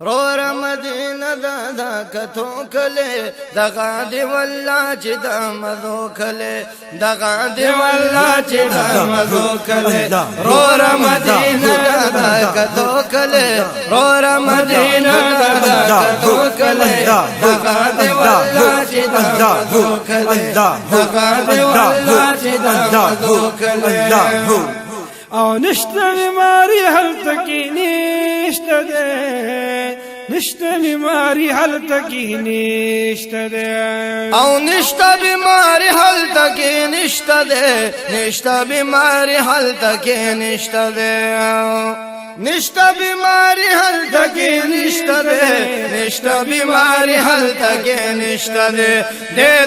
رور مدینه دا کتو کله دغه دی والله چې د مزو کله دغه دی والله چې د مزو کله رور مدینه دا کتو کله رور مدینه دا کتو کله دغه دی والله چې د مزو کله دغه دی والله چې د مزو کله او نشته بیماری هلته کې نشته ده نشته بیماری هلته کې نشته ده او نشته بیماری هلته کې نشته ده نشته بیماری هلته کې نشته ده نشته بیماری هلته کې نشته ده نشته بیماری هلته کې نشته ده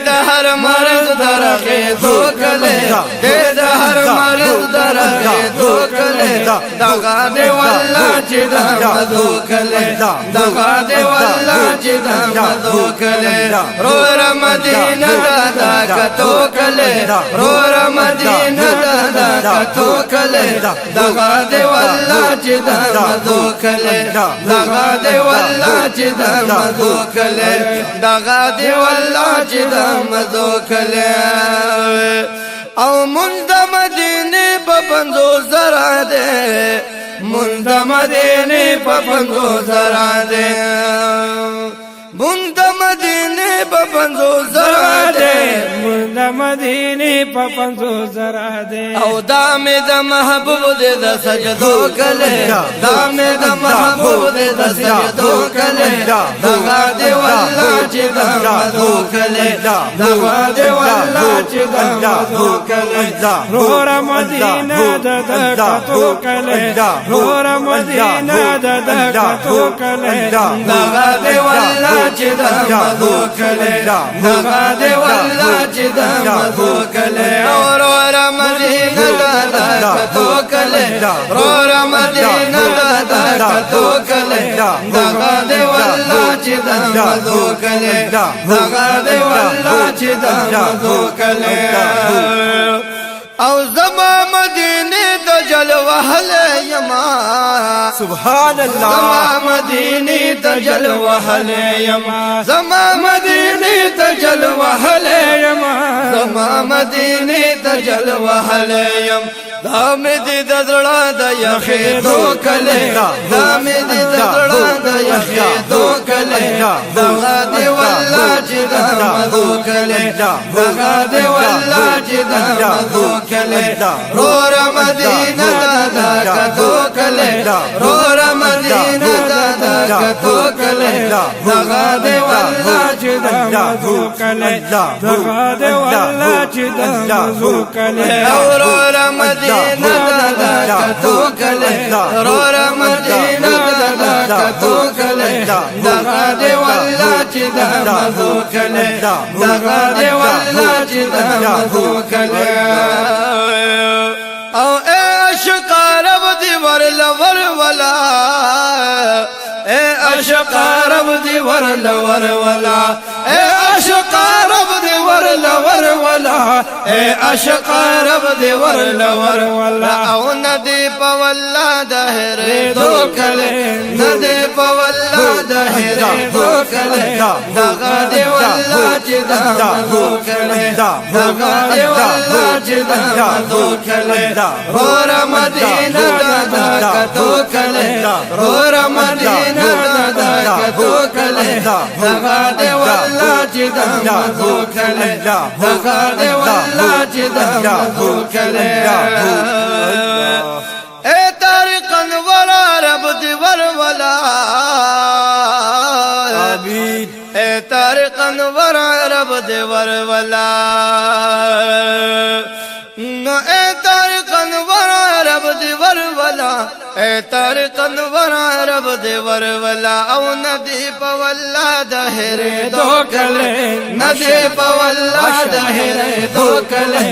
د هر مرض درغه دوکله د هر مرض درغه دوکله دغه دی والله چې د دوکله دغه دی والله چې د دوکله رور مدینه دا کتو کله رور مدینه دا کتو کله دغه دی والله چې دغه کله دغه دی والله چې دغه کله دغه دی والله چې دغه کله او مند مدینه په پندو زرا ده مند مدینه په پندو زرا ده مند مدینه په پندو زرا ده مند مدینه په پندو زرا ده او دام د محبوب د سجدو کله دام د محبوب د سجدو کله دغه دی والله چې دغه کله دغه دی والله چې دغه کله رور مدینه د تو کله رور مدینه د تو کله دغه دی والله چې دغه کله دغه دی والله چې دغه کله رور مدینه دا تو کله رور مدینه دا تو کله دغه دی والله چې دغه کله دغه دی والله چې دغه کله او زما مدینه د جلوه هله یما سبحان الله زما مدینه د جلوه هله یما زما مدینه د جلوه هله یما زما مدینه د جلوه هله یم دام دې د زړه د یخې دو کله دام دې د زړه د یخې دو کله دغه دی والله چې دغه کله دغه دی والله چې دغه کله رور مدینه دا کتو کله رور مدینه دا کتو کله دغه دی والله چې دغه کله دغه دی والله چې دغه کله رور مدینه دا کتو کله رور مدینه دا کتو کله دغه دی والله چې دغه کله دغه دی والله چې دغه کله او عاشق رب دی ور ولا اے عاشق رب دی ور ولا اے عاشق رب دی ور ولا اے عاشق رب دی ور ولا او ندی په والله د هر دو کله ندی په والله د هر دو کله دغه دی والله چې دغه کله دغه دی والله چې دغه کله رور مدینه دا کتو کله رور مدینه دا کتو کله دغه دی والله چې دغه کله دغه دی والله چې دغه کله اے طارقن ورا رب دی ور ولا آمین اے طارقن ورا رب دی ور ولا نو اے طارقن ورا رب دی ور ولا اے طارقن ورا رب دی ور ولا او ندی په والله د هر دو کله ندی په والله د هر دو کله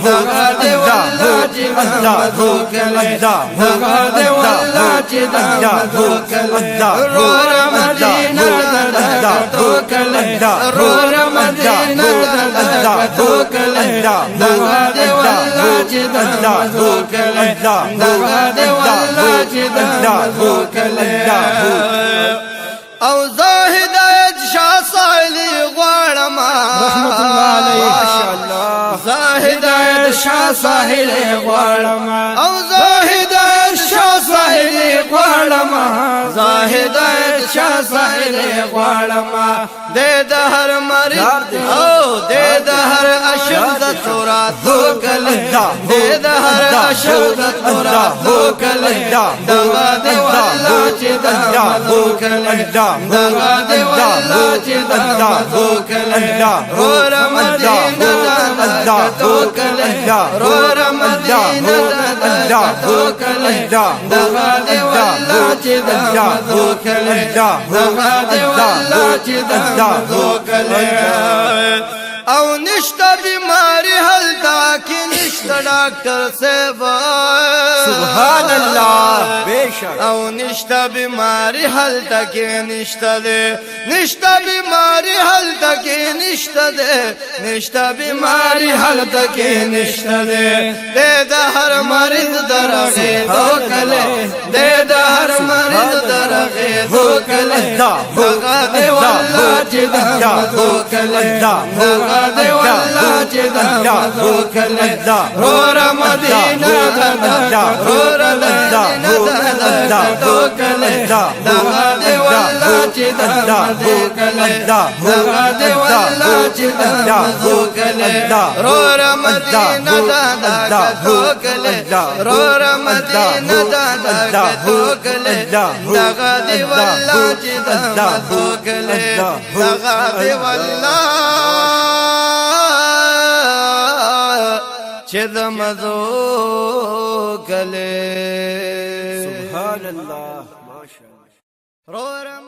دغه دی والله چې دغه کله دغه دی والله چې دغه کله رور مدینه دا تو کله رور مدینه دا تو کله دغه دی والله چې دغه کله دغه دی والله چې دغه کله او زاهدایت شاه سایلی غواړما رحمت الله علیه ماشاءالله زاهدایت شاه سایلی غواړما او زاهدایت شاه سایلی غواړما زاهدایت شاه سایلی غواړما د هر مریض او د هر اشد تورا دوکل د هر اشد تورا دوکل دغه دی والله چې دا دوکل دغه دی والله چې دا دوکل رور مدینه دا دوکل رور مدینه دا دوکل دغه دی والله چې دا دوکل دغه دی والله چې دا دوکل او نشتا بیماری حلتا کی نشتا ڈاکٹر سیبا سبحان اللہ بے شک او نشتا بیماری حلتا کی نشتا دے نشتا بیماری حلتا کی نشتا دے نشتا بیماری حلتا کی نشتا دے دے دا ہر مریض درغی دوکلے دے دا ہر مریض درغی دوکلے دغا دے واللہ چی دا دوکلے دغا دے واللہ چی دا دوکلے رور مدینہ دا رور مدینہ دا دوکلے دغا دے واللہ چی دا دوکلے دغا دے واللہ چی دا دوکلے رور مدینہ دا دوکلے رور مدینہ دا دوکلے دغا دے واللہ چی دا دوکلے دغا دے واللہ چه دمدو کله سبحان الله ما شاء الله